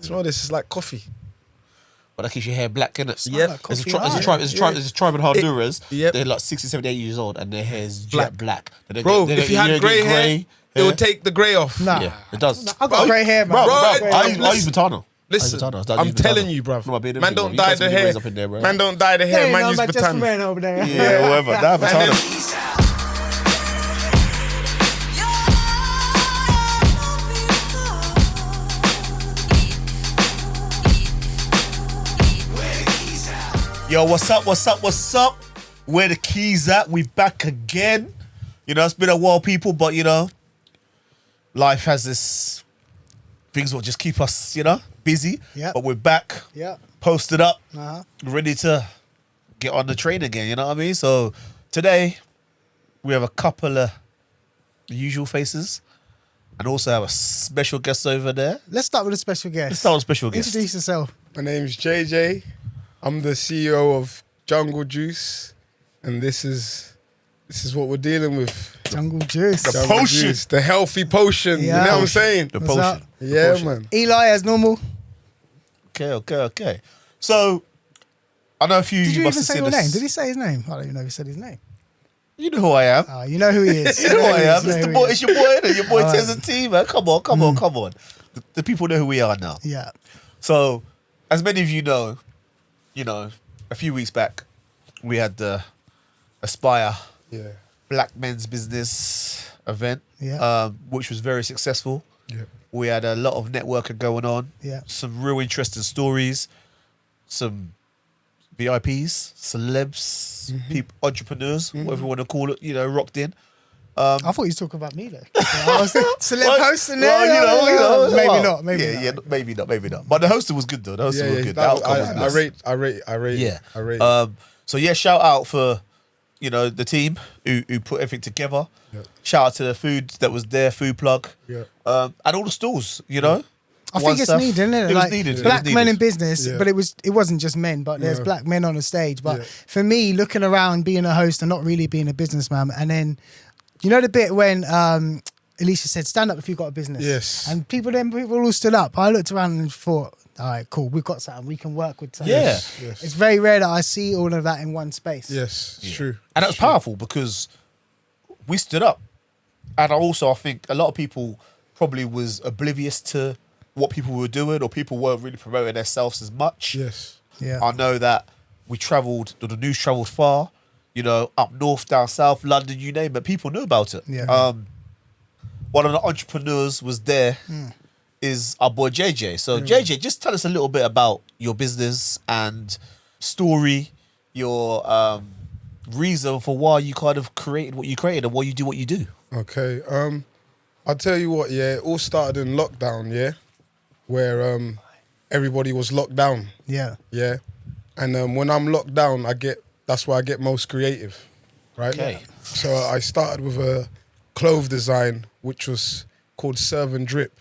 Smell this. It's like coffee. But that keeps your hair black, innit? Yeah. Like There's a coffee, tribe in Honduras. Yep. They're like 60, 70, 80 years old, and their hair is jet black. Bro, if you had grey hair, it would take the grey off. Nah. Yeah, it does. I got grey hair, man. Bro, I use Batano. Listen, I'm telling you, bruv. Man, don't dye the hair. Man, don't dye the hair. Man, use Batano. Over there. Yeah, whatever. Nah, Batano. Yo, what's up? Where the keys at? We back again. You know, it's been a while, people, but you know, life has this things will just keep us, you know, busy. Yeah. But we're back. Yeah. Posted up. Uh-huh. Ready to get on the train again, you know what I mean? So today we have a couple of usual faces and also have a special guest over there. Let's start with a special guest. Let's start with a special guest. Introduce yourself. My name's JJ. I'm the CEO of Jungle Juice, and this is what we're dealing with. Jungle Juice. The Jungle potion. Juice, the healthy potion. Yeah. You know what I'm saying? The What's potion. up? The Yeah, potion. man. Eli, as normal. Okay. So I know a few Did of you must even have say seen your this. name? Did he say his name? I don't even know if he said his name. You know who I am. Oh, you know who he is. You know who I am. You know It's the who boy. he It's is. your boy. Innit? Your boy Alright. Tez and T, man. Come on. The people know who we are now. Yeah. So, as many of you know, a few weeks back, we had the Aspire Yeah. Black Men's Business event, Yeah. which was very successful. Yeah. We had a lot of networking going on. Yeah. Some real interesting stories. Some VIPs, celebs, people, entrepreneurs, whatever you want to call it, rocked in. I thought you was talking about me though. I was celeb Well, host and well, maybe well, not. Maybe yeah, not. maybe not. But the hosting was good though. The hosting was good. The outcome was I nice. rate. Yeah. I rate. So yeah, shout out for the team who put everything together. Yeah. Shout out to the food that was there, food plug. Yeah. And all the stalls. I think it's needed, isn't it? It was needed. Black It was men in needed. business, Yeah. but it wasn't just men, but there's No. black men on the stage. But Yeah. for me, looking around, being a host and not really being a businessman, and then you know the bit when Alicia said, "Stand up if you've got a business." Yes. And people all stood up. I looked around and thought, "All right, cool. We've got something. We can work with something." Yeah. Yes. It's very rare that I see all of that in one space. Yes, it's true. And that was powerful because we stood up. And I think a lot of people probably was oblivious to what people were doing, or people weren't really promoting themselves as much. Yes. Yeah. I know that the news travelled far, up north, down south, London, you name it. People knew about it. Yeah. One of the entrepreneurs was there, is our boy JJ. So JJ, just tell us a little bit about your business and story, your reason for why you kind of created what you created and why you do what you do. Okay. I'll tell you what. Yeah, it all started in lockdown. Yeah, where everybody was locked down. Yeah. Yeah, and when I'm locked down, that's where I get most creative, right? Okay. So I started with a clove design, which was called Serve and Drip,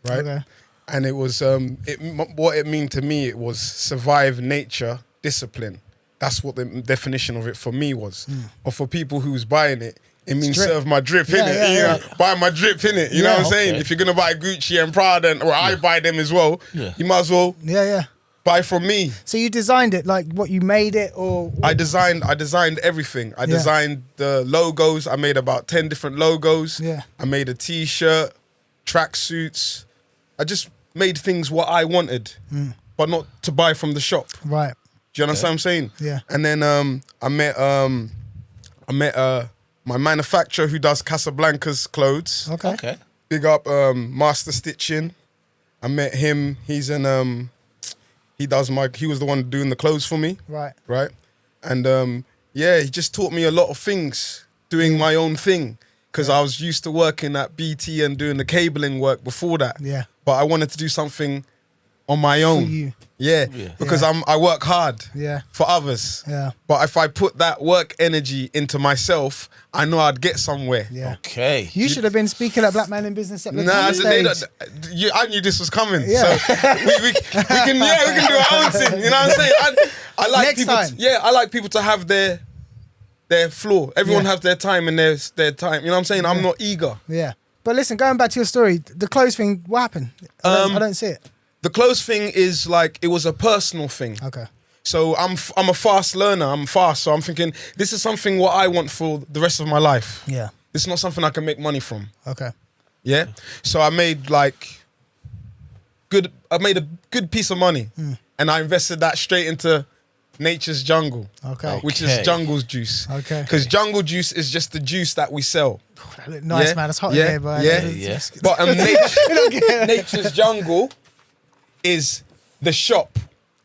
right? Okay. And it was what it meant to me. It was survive nature, discipline. That's what the definition of it for me was. Or for people who's buying it, it means Drip. serve my drip, innit? Yeah. Buy my drip, innit? You know what I'm saying? Okay. If you're gonna buy Gucci and Prada, or I buy them as well, you might as well Yeah. buy from me. So you designed it, like what you made it, or I designed everything. I designed the logos. I made about 10 different logos. Yeah. I made a t-shirt, tracksuits. I just made things what I wanted, but not to buy from the shop. right? Do you understand what I'm saying? Yeah. And then I met my manufacturer who does Casablanca's clothes. Okay. Big up Master Stitching. I met him. He's in he was the one doing the clothes for me. Right. Right? And he just taught me a lot of things, doing my own thing. Because I was used to working at BT and doing the cabling work before that. Yeah. But I wanted to do something on my own. For you. Yeah. Because I work hard Yeah. for others. Yeah. But if I put that work energy into myself, I know I'd get somewhere. Yeah. Okay. You should have been speaking at Black Man in Business at the Nah, stage. I knew this was coming. Yeah. So we can do our own thing. You know what I'm saying? I like Next people. time. I like people to have their floor. Everyone has their time and their time. You know what I'm saying? I'm not eager. Yeah. But listen, going back to your story, the clothes thing, what happened? I don't see it. The clothes thing is like, it was a personal thing. Okay. So I'm a fast learner. I'm fast. So I'm thinking, this is something what I want for the rest of my life. Yeah. This is not something I can make money from. Okay. Yeah. So I made a good piece of money, and I invested that straight into Nature's Jungle. Okay. Which is Jungle's juice. Okay. Because Jungle juice is just the juice that we sell. That look nice, Yeah? man. It's hot Yeah? in here, bro. Yeah? But Nature's Jungle is the shop.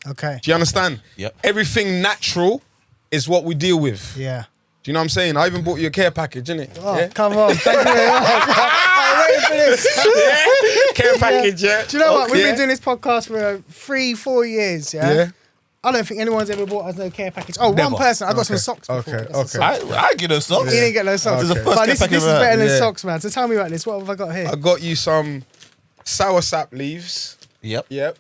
Okay. Do you understand? Yep. Everything natural is what we deal with. Yeah. Do you know what I'm saying? I even bought you a care package, innit? Oh, yeah? come on. Thank you very much. I'm waiting for this. Care package, yeah. Do you know what? We've Yeah. been doing this podcast for 3-4 years, yeah? Yeah. I don't think anyone's ever bought us no care package. Oh, Never. one person. I got some Okay. socks before. Okay, I got some okay. socks. I get those socks. He didn't get no socks. Okay. This is the first But care this package is I've better than had. socks, man. So tell me about this. What have I got here? I got you some sour sap leaves. Yep. Yep.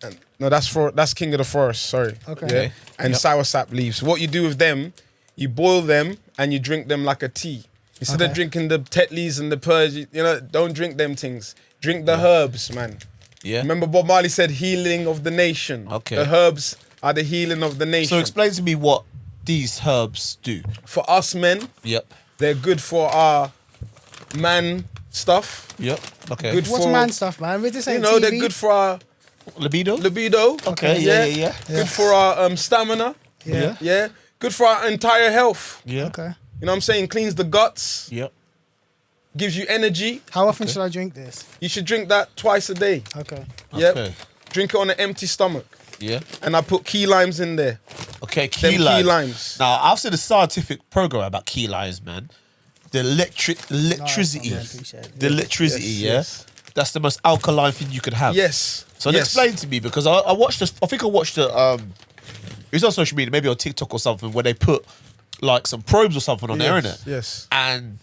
And no, that's King of the Forest. Sorry. Okay. Yeah. And sour sap leaves. What you do with them, you boil them and you drink them like a tea. Instead of Okay. drinking the Tetleys and the Purge, you know, don't drink them things. Drink the herbs, man. Yeah. Remember Bob Marley said, "Healing of the nation." Okay. The herbs are the healing of the nation. So explain to me what these herbs do. For us men, Yep. they're good for our man stuff. Yep. Okay. Good What's for man stuff, man? We're just saying You know, TV. they're good for our Libido. libido. Okay, yeah. Good for our stamina. Yeah. Yeah. Good for our entire health. Yeah. Okay. You know what I'm saying? Cleans the guts, Yep. gives you energy. How often should I drink this? You should drink that twice a day. Okay. Yep. Okay. Drink it on an empty stomach. Yeah. And I put key limes in there. Okay. Them Key key limes. limes. Now I've seen a scientific program about key limes, man. The electricity, man, appreciate it. the electricity. Yes, Yeah. yes. That's the most alkaline thing you could have. Yes. So yes. explain to me, because I watched this. I think I watched it. It was on social media, maybe on TikTok or something, where they put like some probes or something on there, innit? Yes. And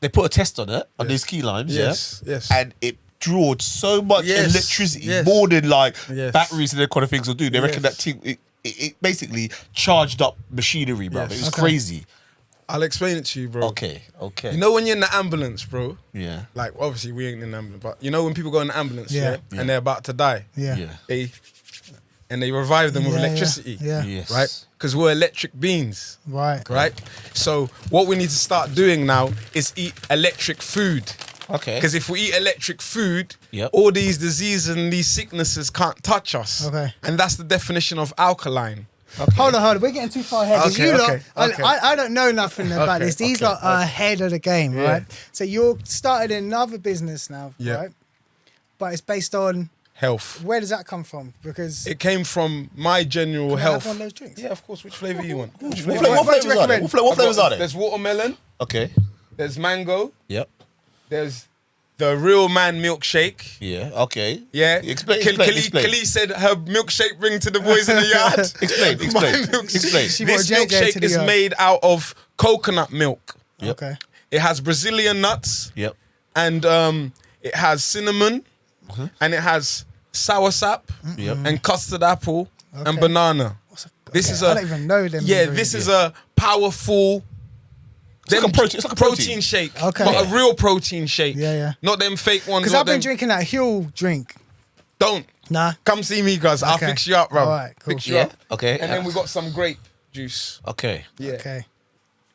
they put a test on it on Yes. these key limes, Yes, yeah. yes. And it drawed so much Yes, electricity, yes. more than like Yes. batteries and that kind of things will do. They reckon Yes. that thing it basically charged up machinery, bro. Yes. It was Okay. crazy. I'll explain it to you, bro. Okay. You know when you're in the ambulance, bro? Yeah. Like, obviously, we ain't in the ambulance, but you know when people go in the ambulance, Yeah. yeah? And they're about to die? Yeah. Yeah. They revive them with Yeah, yeah, electricity. yeah. Yes. Right? Because we're electric beings. Right. Right? So what we need to start doing now is eat electric food. Okay. Because if we eat electric food, Yep. all these diseases and these sicknesses can't touch us. Okay. And that's the definition of alkaline. Hold on. We're getting too far ahead. 'cause Okay, you okay, lot, okay. I don't know nothing about Okay, this. These okay, lot are ahead of the game, Yeah. right? So you're started another business now, Yeah. right? But it's based on, Health. where does that come from? Because It came from my general Can I have health. one of those drinks? Yeah, of course. Which flavour you want? Which What, flavour? what What do you flavors are there? recommend? What flavors are there? There's watermelon. Okay. There's mango. Yep. There's the real man milkshake. Yeah. Okay. Yeah. Explain. Khali said her milkshake bring to the boys in the yard. Explain. My milkshake. Explain. She This brought JJ to milkshake the is yard. made out of coconut milk. Yep. Okay. It has Brazilian nuts Yep. and it has cinnamon and it has sour sap Yep. and custard apple and Okay. banana. This is I don't even know them. yeah. ingredients. This is a powerful. like a protein- it's like a protein. shake, Okay. but a real protein shake. Yeah, yeah. Not them fake ones. Because not I've been them- drinking that Hill drink. Don't Nah. come see me, guys. I'll Okay. fix you up, bro. All right, cool. Fix you Yeah. up. Okay. And then we got some grape juice. Okay. Yeah. Okay.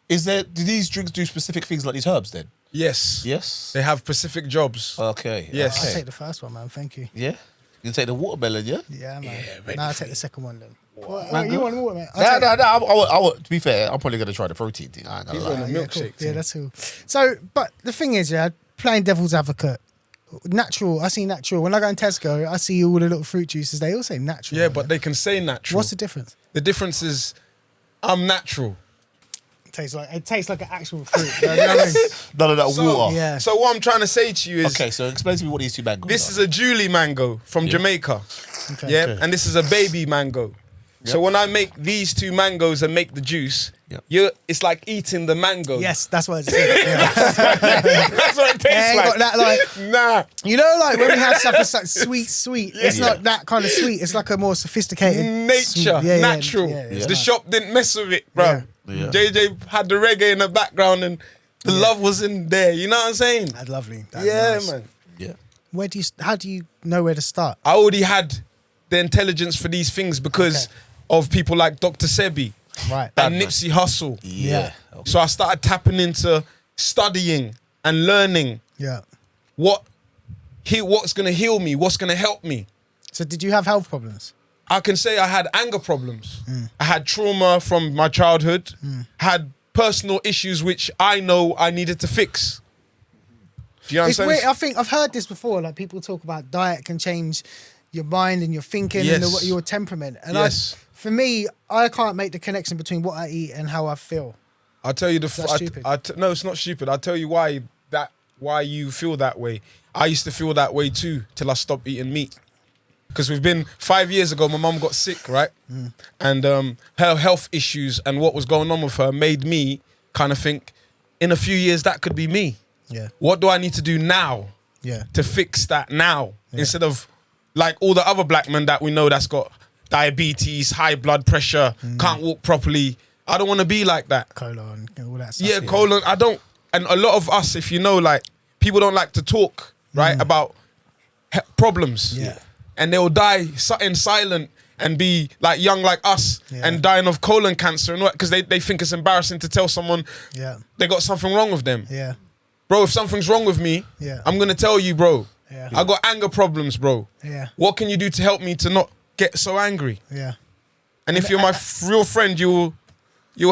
Do these drinks do specific things like these herbs then? Yes. Yes. They have specific jobs. Okay. Yes. I'll Okay. take the first one, man. Thank you. Yeah. You can take the watermelon, yeah? Yeah, man. ready Now I'll for take the second one then. What, Mango? you want water, man? To be fair, I'm probably gonna try the protein thing. I ain't gonna He's lie. on the Yeah, milkshake. cool. Yeah, thing. that's cool. So, but the thing is, yeah, playing devil's advocate. Natural. I see natural. When I go in Tesco, I see all the little fruit juices. They all say natural. Yeah, man. but they can say natural. What's the difference? The difference is I'm natural. It tastes like an actual fruit. You know what I mean? None of that So, water. Yeah. So what I'm trying to say to you is Okay, so explain to me what these two mangoes this are. is a Julie mango from Jamaica. Okay. Yeah, Okay. and this is a baby mango. So when I make these two mangoes and make the juice, Yep. it's like eating the mango. Yes, that's what it's. Yeah. That's what it tastes Yeah, you like. got that, like, Nah. you know, like when we have stuff that's like sweet. It's Yeah. not that kind of sweet. It's like a more sophisticated Nature, sweet. Yeah, natural. Yeah, it's The nice. shop didn't mess with it, bro. Yeah. Yeah. JJ had the reggae in the background and the love was in there. You know what I'm saying? That's lovely. That's Yeah, nice. man. Yeah. How do you know where to start? I already had the intelligence for these things because of people like Dr. Sebi Right. and Nipsey Hussle. Yeah. So I started tapping into studying and learning Yeah. what's going to heal me, what's going to help me. So did you have health problems? I can say I had anger problems. I had trauma from my childhood, had personal issues which I know I needed to fix. Do you It's understand? weird. I think I've heard this before. Like people talk about diet can change your mind and your thinking Yes. and your temperament. And Yes. for me, I can't make the connection between what I eat and how I feel. I'll tell you That's stupid. no, it's not stupid. I'll tell you why you feel that way. I used to feel that way too till I stopped eating meat. Because we've been 5 years ago, my mum got sick, right? And her health issues and what was going on with her made me kind of think, in a few years, that could be me. Yeah. What do I need to do now Yeah. to fix that now? Instead of like all the other black men that we know that's got diabetes, high blood pressure, can't walk properly. I don't want to be like that. Colon and all that stuff. Yeah, colon. I don't. And a lot of us, if you know, like, people don't like to talk, right, about problems. Yeah. And they'll die in silent and be like young like us and dying of colon cancer and what, because they think it's embarrassing to tell someone they got something wrong with them. Yeah. Bro, if something's wrong with me, I'm going to tell you, bro. Yeah. I got anger problems, bro. Yeah. What can you do to help me to not get so angry? Yeah. And if you're my real friend, you'll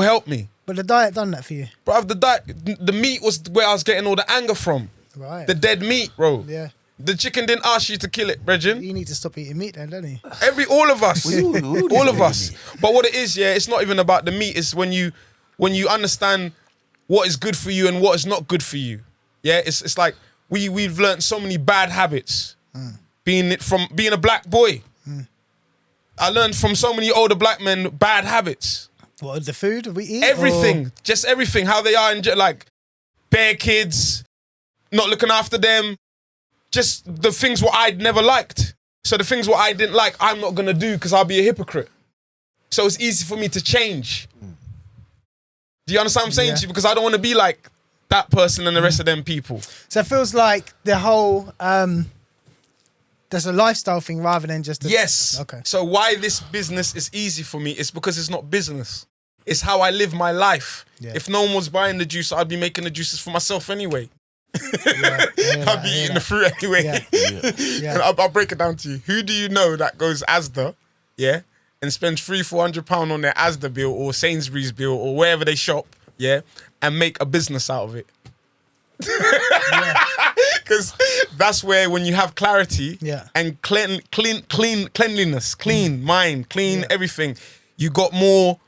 help me. But the diet done that for you. Bro, the meat was where I was getting all the anger from. Right. The dead meat, bro. Yeah. The chicken didn't ask you to kill it, Bregin. You need to stop eating meat then, don't you? All of us. Ooh, All of us. But what it is, it's not even about the meat. It's when you understand what is good for you and what is not good for you. Yeah, it's like we've learned so many bad habits being a black boy. I learned from so many older black men bad habits. What, the food we eat? Everything, just everything. How they are, like bare kids, not looking after them. Just the things what I'd never liked. So the things what I didn't like, I'm not gonna do because I'll be a hypocrite. So it's easy for me to change. Do you understand what I'm saying to you? Because I don't want to be like that person and the rest of them people. So it feels like the whole there's a lifestyle thing rather than just Yes. Okay. So why this business is easy for me is because it's not business. It's how I live my life. Yeah. If no one was buying the juice, I'd be making the juices for myself anyway. I'd be eating the fruit anyway. Yeah. And I'll break it down to you. Who do you know that goes Asda, and spends £300-400 on their Asda bill or Sainsbury's bill or wherever they shop, and make a business out of it? Because that's where, when you have clarity and cleanliness, clean mind, clean everything, you got more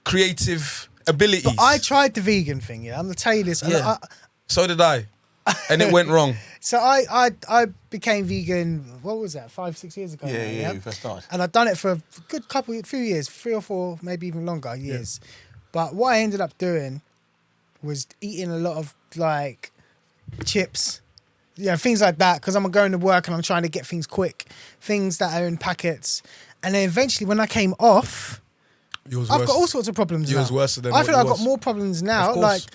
creative abilities. But I tried the vegan thing, I'm gonna tell you this. Yeah. So did I. And it went wrong. So I became vegan, what was that, 5-6 years ago? Yeah, you first started. And I've done it for a good few years, 3 or 4, maybe even longer years. But what I ended up doing was eating a lot of like chips, things like that, because I'm going to work and I'm trying to get things quick, things that are in packets. And then eventually when I came off, I've got all sorts of problems now. Yours worse than I feel what I've yours. got more problems now. Of course.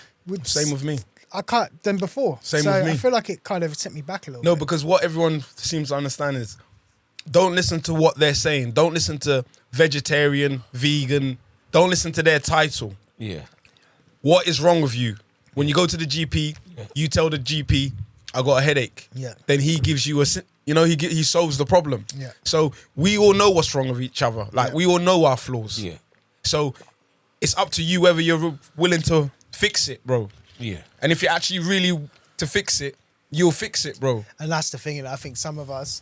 Same with me. I can't than before. Same with me. I feel like it kind of sent me back a little bit. No, because what everyone seems to understand is, don't listen to what they're saying. Don't listen to vegetarian, vegan. Don't listen to their title. Yeah. What is wrong with you? When you go to the GP, you tell the GP, I got a headache. Yeah. Then he gives you he solves the problem. Yeah. So we all know what's wrong with each other. Like, we all know our flaws. Yeah. So it's up to you whether you're willing to fix it, bro. Yeah. And if you're actually really to fix it, you'll fix it, bro. And that's the thing, I think some of us,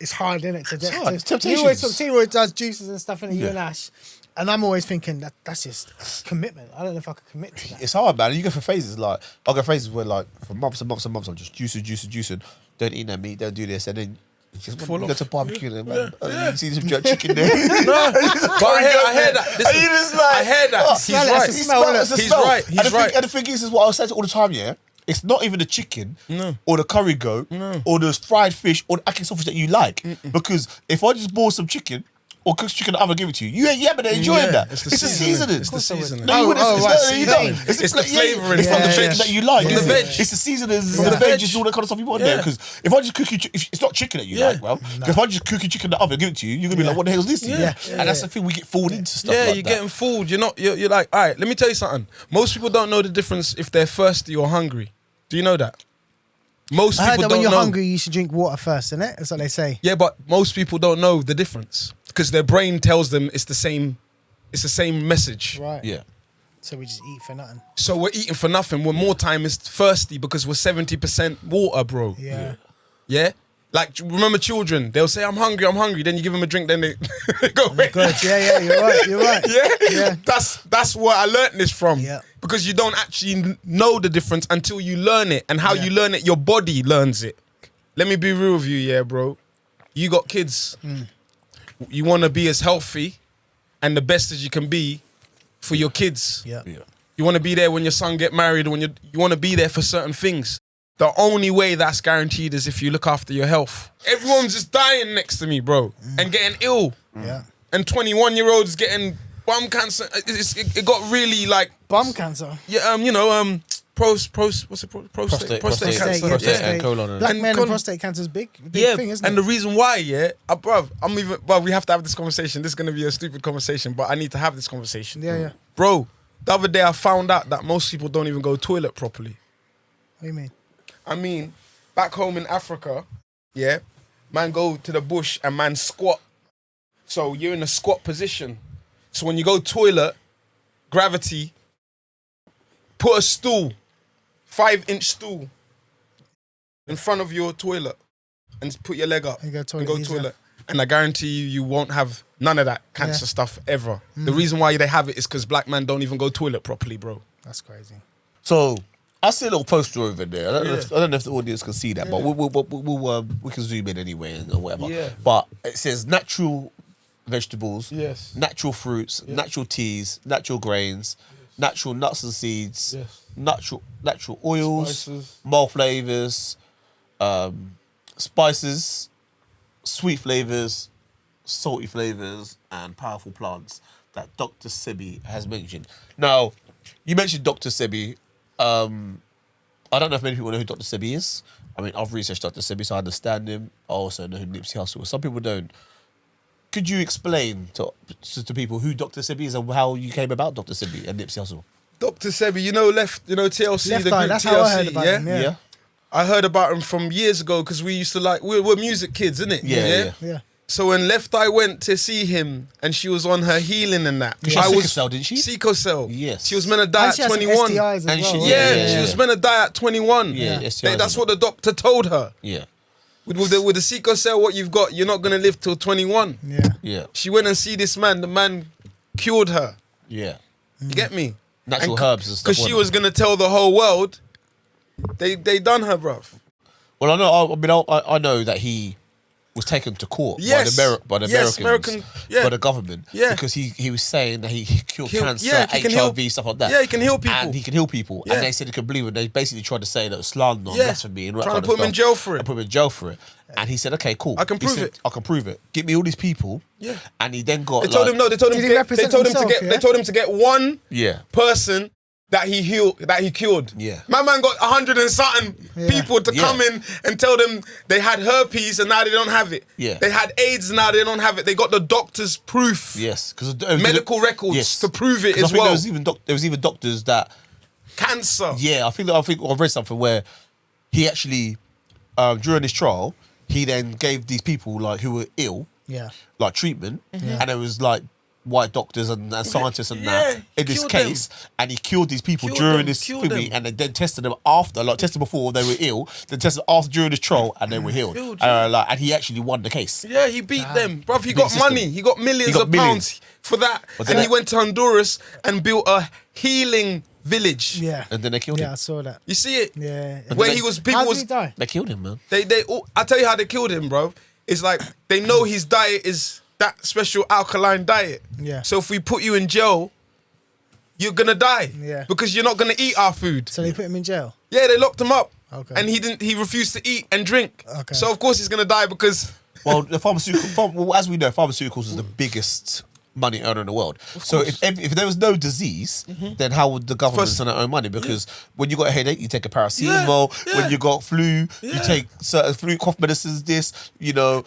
it's hard, isn't it? It's hard. It's temptations. You always talk, T-Roy does juices and stuff, and you and Ash. And I'm always thinking that's just commitment. I don't know if I could commit to that. It's hard, man. You go for phases. Like, I'll go phases where, like, for months and months and months, I'm just juicing. Don't eat that meat, don't do this. And then just Fall you go off. to barbecue and, man, you see some jerk chicken there. No, but I hear that. Listen, And you just like, I hear that. oh, He's smell it, right. it's a smell, It's a He's smell. right. And the He's thing- right. And the thing is what I say all the time, it's not even the chicken or the curry goat or the fried fish or the ackee sausage that you like. Because if I just boil some chicken, or cooked chicken in the oven, give it to you. You haven't enjoying that. It's the It's the seasoning. It's the seasoning. No, you wouldn't. Oh, It's right, not- you don't. seasoning. It's the flavouring It's not from the the veg veg. that you like. From is the it? veg. It's the seasonings From and the the veg. veg. It's all the kind of stuff you want Yeah. there. Because if I just cook you, it's not chicken that you like, well. If I just cook you chicken in the oven, give it to you, you're gonna be like, what the hell is this? Yeah. And that's the thing, we get fooled into stuff Yeah, like you're that. getting fooled. You're like, all right, let me tell you something. Most people don't know the difference if they're thirsty or hungry. Do you know that? Most I heard people that don't when you're know. hungry, you should drink water first, innit? That's what they say. Yeah, but most people don't know the difference because their brain tells them it's the same message. Right. Yeah. So we just eat for nothing. So we're eating for nothing. We're more time is thirsty because we're 70% water, bro. Yeah. Yeah? Like, remember children, they'll say, I'm hungry. Then you give them a drink, then they go away. Good. Yeah, you're right. Yeah? That's where I learnt this from. Yeah. Because you don't actually know the difference until you learn it. And how you learn it, your body learns it. Let me be real with you, yeah, bro. You got kids. You want to be as healthy and the best as you can be for your kids. Yeah. You want to be there when your son get married, when you want to be there for certain things. The only way that's guaranteed is if you look after your health. Everyone's just dying next to me, bro, and getting ill. Yeah. And 21-year-olds getting bum cancer. It got really like Bum cancer. prostate cancer. Prostate prostate. and colon. Black And men con- and prostate cancer is big Yeah, thing, isn't and it? the reason why, bruv, we have to have this conversation. This is gonna be a stupid conversation, but I need to have this conversation. Yeah. Bro, the other day I found out that most people don't even go toilet properly. What do you mean? I mean, back home in Africa, yeah, man go to the bush and man squat. So you're in a squat position. So when you go toilet, gravity, put a stool, 5-inch stool, in front of your toilet and put your leg up You go and toilet go easier. toilet. And I guarantee you won't have none of that cancer Yeah. stuff ever. The reason why they have it is because black men don't even go toilet properly, bro. That's crazy. So I see a little poster over there. I Yeah. don't know if the audience can see that, but we can zoom in anyway or whatever. Yeah. But it says natural vegetables, Yes. natural fruits, natural teas, natural grains, natural nuts and seeds, Yes. natural oils, Spices. mild flavors, spices, sweet flavors, salty flavors, and powerful plants that Dr. Sebi has mentioned. Now, you mentioned Dr. Sebi. I don't know if many people know who Dr. Sebi is. I mean, I've researched Dr. Sebi, so I understand him. I also know who Nipsey Hussle is. Some people don't. Could you explain to people who Dr. Sebi is and how you came about Dr. Sebi and Nipsey Hussle? Dr. Sebi, TLC, Left the Eye, group that's TLC, how I heard about yeah? him, yeah. I heard about him from years ago because we used to we're music kids, innit? Yeah. Yeah. So when Left Eye went to see him and she was on her healing and that. She had sickle cell, didn't she? Sickle cell. Yes. She was meant to die And she at has some 21. STIs as And well. she- right? Yeah, Yeah. she was meant to die at 21. Yeah, STIs That's and what the doctor told her. Yeah. With the sickle cell, what you've got, you're not going to live till 21. Yeah. Yeah. She went and see this man. The man cured her. Yeah. You get me? Natural herbs and stuff. Because she was going to tell the whole world, they done her, bruv. Well, I know that he was taken to court Yes. by the Yes, Americans, yeah. by the government, Yeah. because he was saying that he cured Heal- cancer, yeah, he can HIV, heal- stuff like that. Yeah, he can heal people. And he can heal people. Yeah. And they said he could believe it. They basically tried to say that it was slander, Yeah. blasphemy, and all that Trying kind to of put him in stuff. jail for it. And put him in jail for it. And he said, "Okay, cool. I can He prove said, it. I can prove it. Give me all these people." Yeah. And he then got They told him no. They told him Did he to get, represent they told him himself, to get. yeah? They told him to get one Yeah. person that he healed, that he cured. Yeah. My man got 100 and something people to Yeah. come in and tell them they had herpes and now they don't have it. Yeah. They had AIDS and now they don't have it. They got the doctor's proof. Yes, because Medical records to prove it 'Cause as I think well. there was even doctors that. Cancer. Yeah, I think I read something where he actually during his trial he then gave these people like who were ill Yeah. like treatment, and it was like white doctors and scientists and Yeah, that in this killed case, and he killed these people Killed during them, this killed thingy, them. and then tested them after, like tested before they were ill, then tested after during this trial, and they were healed. And he actually won the case. Yeah, he beat them. Bruv, he Beat got the money. system. He got millions He got of millions. pounds for that. But And then he went to Honduras and built a healing village. Yeah. And then they killed Yeah, I him. saw that. You see it? Yeah. Where they- he was, people How did was, he die? They killed him, man. I tell you how they killed him, bro. It's like they know his diet is that special alkaline diet. Yeah. So if we put you in jail, you're gonna die. Yeah. Because you're not gonna eat our food. So they put him in jail. Yeah, they locked him up. Okay. And he refused to eat and drink. Okay. So of course he's gonna die because Well, the well, as we know, pharmaceuticals is the biggest money earner in the world. So if there was no disease, then how would the government earn money? Because when you got a headache, you take a paracetamol. When you got flu, you take certain flu cough medicines. They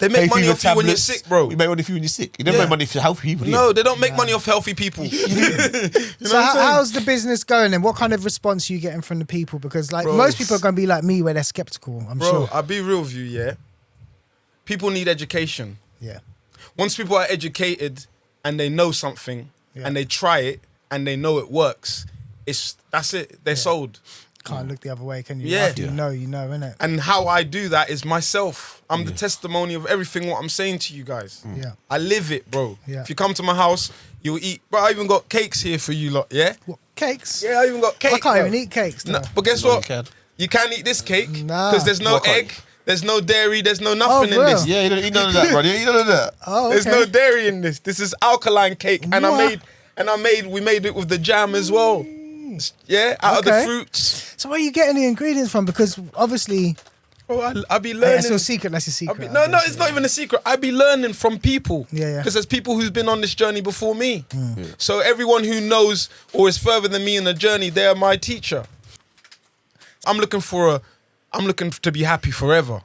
make money off you when you're sick, bro. You make money off you when you're sick. You don't make money for healthy people. No, they don't make money off healthy people. So how's the business going, and what kind of response are you getting from the people? Because most people are going to be like me, where they're skeptical. I'm sure. I'll be real with you. Yeah, people need education. Yeah. Once people are educated and they know something and they try it and they know it works, that's it. They're sold. Can't look the other way, can you? Yeah. After you know, innit? And how I do that is myself. I'm the testimony of everything what I'm saying to you guys. Yeah. I live it, bro. Yeah. If you come to my house, you'll eat. Bro, I even got cakes here for you lot, yeah? What, cakes? Yeah, I even got cake. I can't bro. even eat cakes, though. No, but guess what? You can't eat this cake Nah. because there's no Why can't egg, there's no dairy, there's no nothing in real? this. Yeah, you don't eat none of that, bro. You don't eat none of that. Oh, okay. There's no dairy in this. This is alkaline cake, and What? we made it with the jam as well. Yeah, out of the Okay. fruits. So where are you getting the ingredients from? Because obviously, Bro, I be learning. that's your secret. That's your secret. No, it's not even a secret. I be learning from people. Yeah. Because there's people who's been on this journey before me. So everyone who knows or is further than me in the journey, they are my teacher. I'm looking to be happy forever.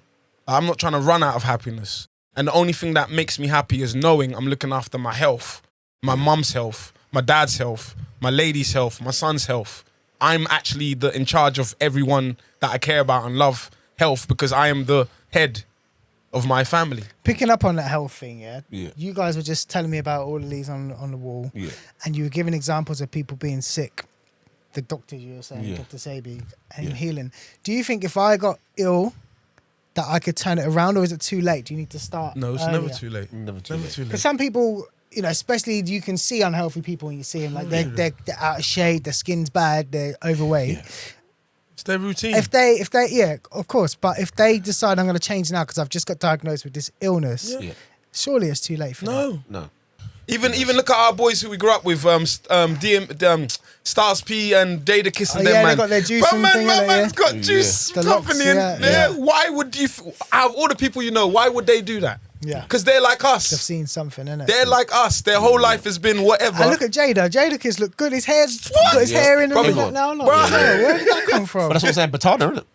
I'm not trying to run out of happiness. And the only thing that makes me happy is knowing I'm looking after my health, my mum's health, my dad's health, my lady's health, my son's health. I'm actually in charge of everyone that I care about and love health because I am the head of my family. Picking up on that health thing, Yeah. you guys were just telling me about all of these on the wall, and you were giving examples of people being sick. The doctors, you were saying, Dr. Sabi, and healing. Do you think if I got ill, that I could turn it around, or is it too late? Do you need to start? No, it's earlier? never too late. Never too Never late. too late. Because some people, especially you can see unhealthy people when you see them, like they're out of shape, their skin's bad, they're overweight. It's their routine. If they, yeah, of course. But if they decide I'm going to change now because I've just got diagnosed with this illness, surely it's too late for them. No. Even look at our boys who we grew up with, Stars P and Jada Kiss and them, they man. got their juice But and man, thing, my innit, man's got juice The company locks, in yeah, there. yeah. Why would you, out of all the people you know, why would they do that? Yeah. Because they're like They've us. seen something, innit? They're like us. Their whole life has been whatever. And look at Jada. Jada Kiss look good. His hair's got his hair in and all Brother. that now. Bruh. Where did that come from? But that's what I'm saying. Batana, isn't it?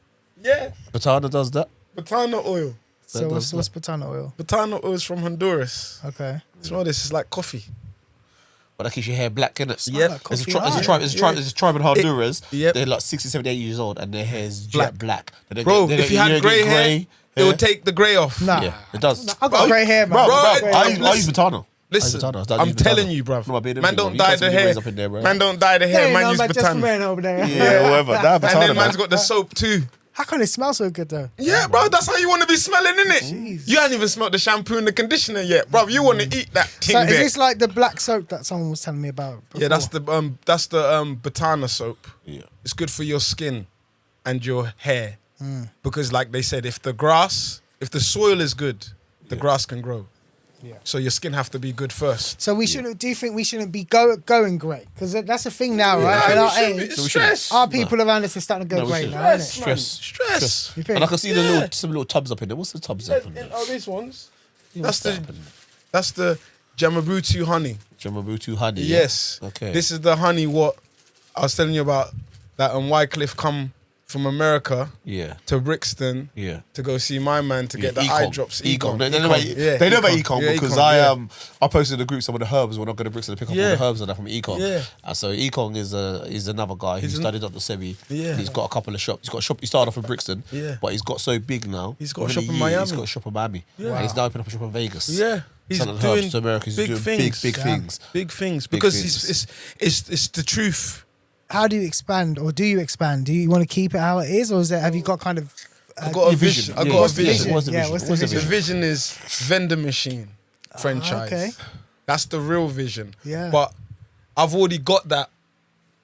Yeah. Batana does that. Batana oil. So what's Patana oil? Batana oil is from Honduras. Okay. Smell this. It's like coffee. But that keeps your hair black, innit? Yeah. like There's a coffee tribe in Honduras. Yep. They're like 60, 70, 80 years old and their hair is jet black. They don't Bro, get- they if you don't- had don't grey get hair, it would take the grey off. Nah. Yeah, it does. I've got grey hair, man. Bro, I've got bro, grey I hair. use Batana. Listen, I use Batana. I I'm use telling Batana. you, bruv. No, I beard Man everything, don't bro. You dye can't the see me hair. raise up in there, bro. Man don't dye the hair. Ain't Man no use man just Batana. man over there. Yeah, whatever. Nah, And Batana, then man. man's got the soap too. How can it smell so good though? Yeah, bro, that's how you want to be smelling, innit? You haven't even smelled the shampoo and the conditioner yet, bro. You want to eat that thing So is there. this like the black soap that someone was telling me about? Yeah, that's the Batana soap. Yeah. It's good for your skin and your hair because, like they said, if the soil is good, the grass can grow. Yeah. So your skin have to be good first. So we shouldn't. Do you think we shouldn't be going great? Because that's a thing now, right? At our age, It's stress. our people around us are starting to go No, we great shouldn't. now, Stress, innit? man. Stress. Stress. You think? And I can see some little tubs up in there. What's the tubs up in there? Oh, these ones. What's That's that up in there? That's the Jamabutu honey. Jamabutu honey. yeah? Yes. Okay. This is the honey what I was telling you about that Wycliffe come from America Yeah. to Brixton Yeah. to go see my man to get the eye drops. Econ. They Econ. know about, Yeah, they know about Econ. Econ Yeah, because Econ, I posted in the group some of the herbs when I go to Brixton to pick up all Yeah. the herbs and that from Econ. Yeah. And so Econ is another guy who studied at the Sebi. Yeah. He's got a couple of shops. He's got a shop. He started off in Brixton. Yeah. But he's got so big now. He's got a within shop in year, Miami. He's got a shop in Miami. Yeah. And he's now opened up a shop in Vegas. Yeah. He's Selling doing herbs to America. He's big doing things. big things. Big things. Big Because things. it's the truth. How do you expand, or do you expand? Do you want to keep it how it is, or is there? Have you got kind of? I got a Your vision. I Yeah, got a what's the vision. What's the Yeah, vision? what's the What's the The vision? vision? vision is vendor machine franchise. okay. That's the real vision. Yeah. But I've already got that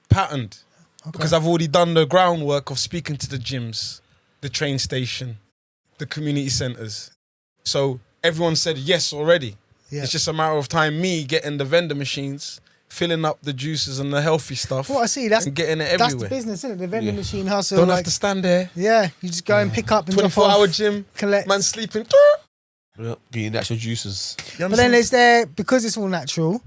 patterned because I've already done the groundwork of speaking to the gyms, the train station, the community centres. So everyone said yes already. Yeah. It's just a matter of time me getting the vendor machines, filling up the juices and the healthy stuff. Well, I see. That's and getting it that's everywhere. the business, isn't it? The vending Yeah. machine hustle. Don't like, have to stand there. yeah, you just go and pick up and drop 24-hour off, gym. collect. Man sleeping. Yeah, getting natural juices. But then is there, because it's all natural,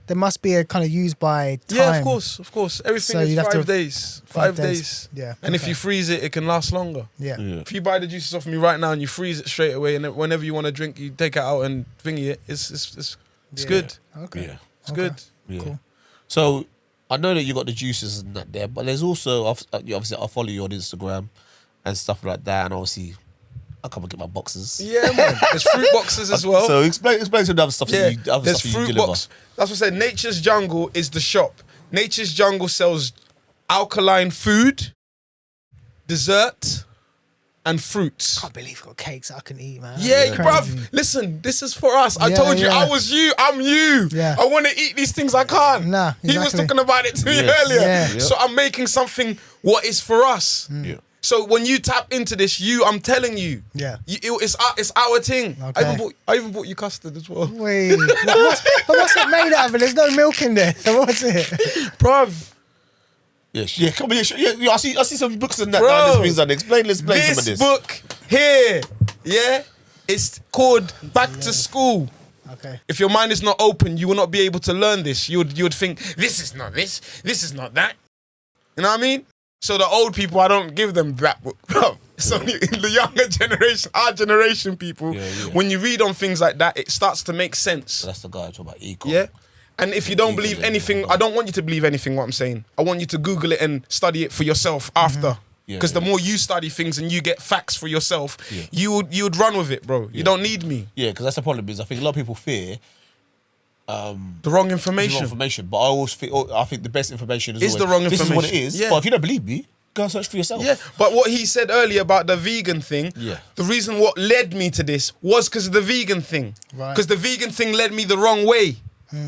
there must be a kind of use by time. Yeah, of course. Everything So is you'd have 5 to- days. 5 5 days. Yeah. And if you freeze it, it can last longer. Yeah. If you buy the juices off me right now and you freeze it straight away, and then whenever you want to drink, you take it out and thingy it. It's Yeah. good. Okay. Yeah. It's good. Yeah. Cool. So I know that you got the juices and that there, but there's also obviously I follow you on Instagram and stuff like that, and obviously I come and get my boxes. Yeah, man. There's fruit boxes as well. So explain some other stuff. Yeah, that you, other there's stuff you fruit deliver. box. That's what I said. Nature's Jungle is the shop. Nature's Jungle sells alkaline food, dessert, and fruits. Can't believe you've got cakes I can eat, man. Yeah, That's bruv. crazy. Listen, this is for us. I Yeah, told you, yeah. I was you. I'm you. Yeah. I want to eat these things. I can't. Nah, He was exactly. talking about it to me Yes. earlier. Yeah. Yep. So I'm making something what is for us. Yeah. So when you tap into this, I'm telling you, Yeah. it's our thing. Okay. I even bought you custard as well, Wait, what's it made out of? There's no milk in there. So what's it? bruv. Yeah, come on, yeah, I see some books and that. Bro, Now, things and explain some of This this. book here, yeah, it's called Back to School. Okay. If your mind is not open, you will not be able to learn this. You would think, this is not this is not that. You know what I mean? So the old people, I don't give them that book, bro. It's only in the younger generation, our generation people, when you read on things like that, it starts to make sense. So that's the guy talking about eco. Yeah? And if you don't believe anything, I don't want you to believe anything what I'm saying. I want you to Google it and study it for yourself after. Yeah, Because yeah. the more you study things and you get facts for yourself, Yeah. you would run with it, bro. You don't need me. Yeah, because that's the problem is I think a lot of people fear The wrong the information. wrong information, but I think the best information is It's always, the wrong This is what it information. is. Yeah. But if you don't believe me, go and search for yourself. Yeah, but what he said earlier about the vegan thing, Yeah. the reason what led me to this was because of the vegan thing. Right. Because the vegan thing led me the wrong way.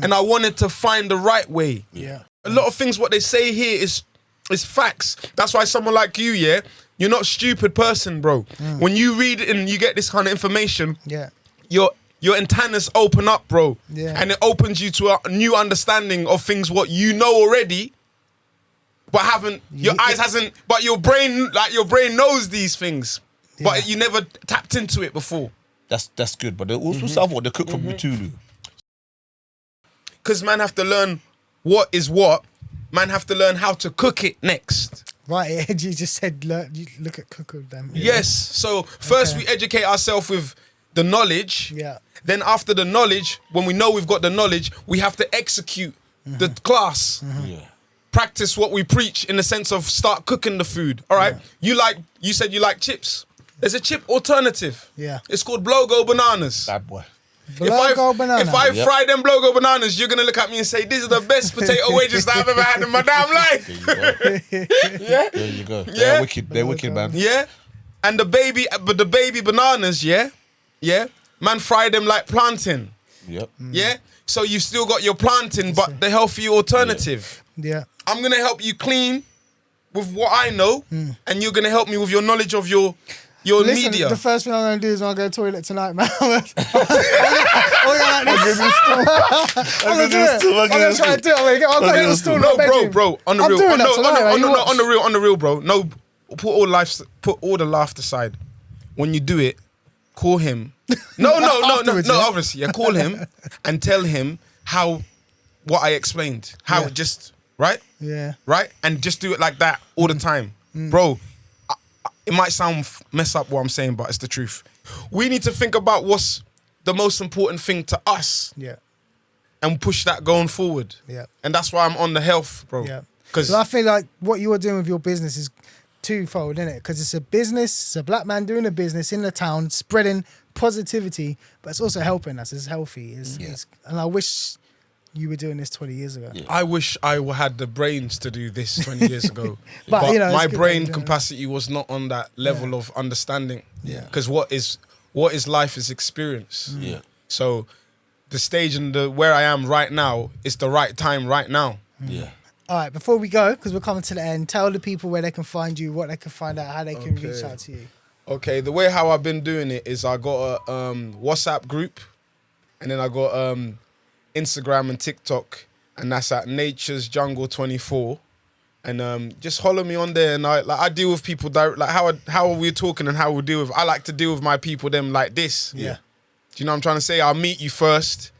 And I wanted to find the right way. Yeah. A lot of things what they say here is facts. That's why someone like you, yeah, you're not a stupid person, bro. When you read it and you get this kind of information, Yeah. your antennas open up, bro. Yeah. And it opens you to a new understanding of things what you know already, but but your brain knows these things, Yeah. but you never tapped into it before. That's good. But also stuff what they cook from Cthulhu. Because man have to learn what is what. Man have to learn how to cook it next. Right, you just said you look at cook with them. Yes. So first Okay. we educate ourselves with the knowledge. Yeah. Then after the knowledge, when we know we've got the knowledge, we have to execute the class. Yeah. Practice what we preach in the sense of start cooking the food. All right. You said you like chips. There's a chip alternative. Yeah. It's called Blogo bananas. Bad boy. Blogo banana. If I Yep. fry them Blogo bananas, you're gonna look at me and say, "This is the best potato wedges that I've ever had in my damn life." Yeah, There you go. Yeah. They're wicked. They're wicked, man. yeah. And the baby bananas, yeah. Man, fry them like plantain. Yep. Yeah. So you still got your plantain, but the healthy alternative. Yeah. I'm gonna help you clean with what I know, and you're gonna help me with your knowledge of your Listen, media. the first thing I'm going to do is I'm going to go to the toilet tonight, man. I'm going to try to do it. I'm going to get the stool. No, bro, on the I'm real, doing on that tonight, man. You watch. on the real, bro. No, put all the laughter aside. When you do it, call him. No, Afterwards, yeah? obviously, yeah. Call him and tell him what I explained. Yeah. Right, Yeah. right, and just do it like that all the time, bro. It might sound mess up what I'm saying, but it's the truth. We need to think about what's the most important thing to us Yeah. and push that going forward. Yeah. And that's why I'm on the health, bro. Yeah. Because But I feel like what you are doing with your business is twofold, isn't it? Because it's a business, it's a black man doing a business in the town, spreading positivity, but it's also helping us. It's healthy. And I wish you were doing this 20 years ago. Yeah. I wish I had the brains to do this 20 years ago. But, you know, my it's good brain that you're doing it. capacity was not on that level of understanding. Yeah. Because what is life is experience. Yeah. So the stage and where I am right now is the right time right now. Yeah. All right, before we go, because we're coming to the end, tell the people where they can find you, what they can find out, how they can reach out to you. Okay, the way how I've been doing it is I got a WhatsApp group, and then I got Instagram and TikTok, and that's at Nature's Jungle 24. And just follow me on there, and I deal with people direct, like how are we talking and how we deal with. I like to deal with my people them like this. Yeah. Do you know what I'm trying to say? I'll meet you first,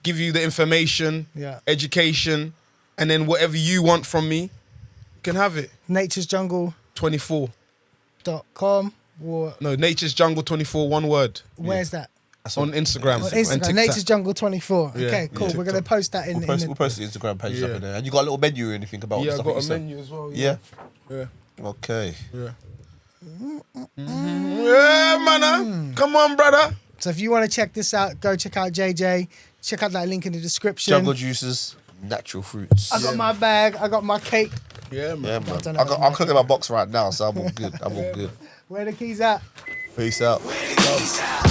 give you the information, education, and then whatever you want from me, you can have it. Nature's Jungle 24.com. or No, Nature's Jungle 24, one word. where's that? On Instagram. On And Instagram, TikTok. Nature's Jungle 24. Yeah, Okay, cool. yeah. We're gonna post that in. We'll post the Instagram page up in there. And you got a little menu or anything about Yeah, the I've stuff got that a you sell? menu as well. Yeah. Yeah. Okay. Yeah. Yeah, man. Come on, brother. So if you want to check this out, go check out JJ. Check out that link in the description. Jungle juices, natural fruits. I got my bag. I got my cake. Yeah, man. Yeah, man. don't know I'm cooking my box right now, so I'm all good. I'm all good. Where the keys at? Peace out. Peace out.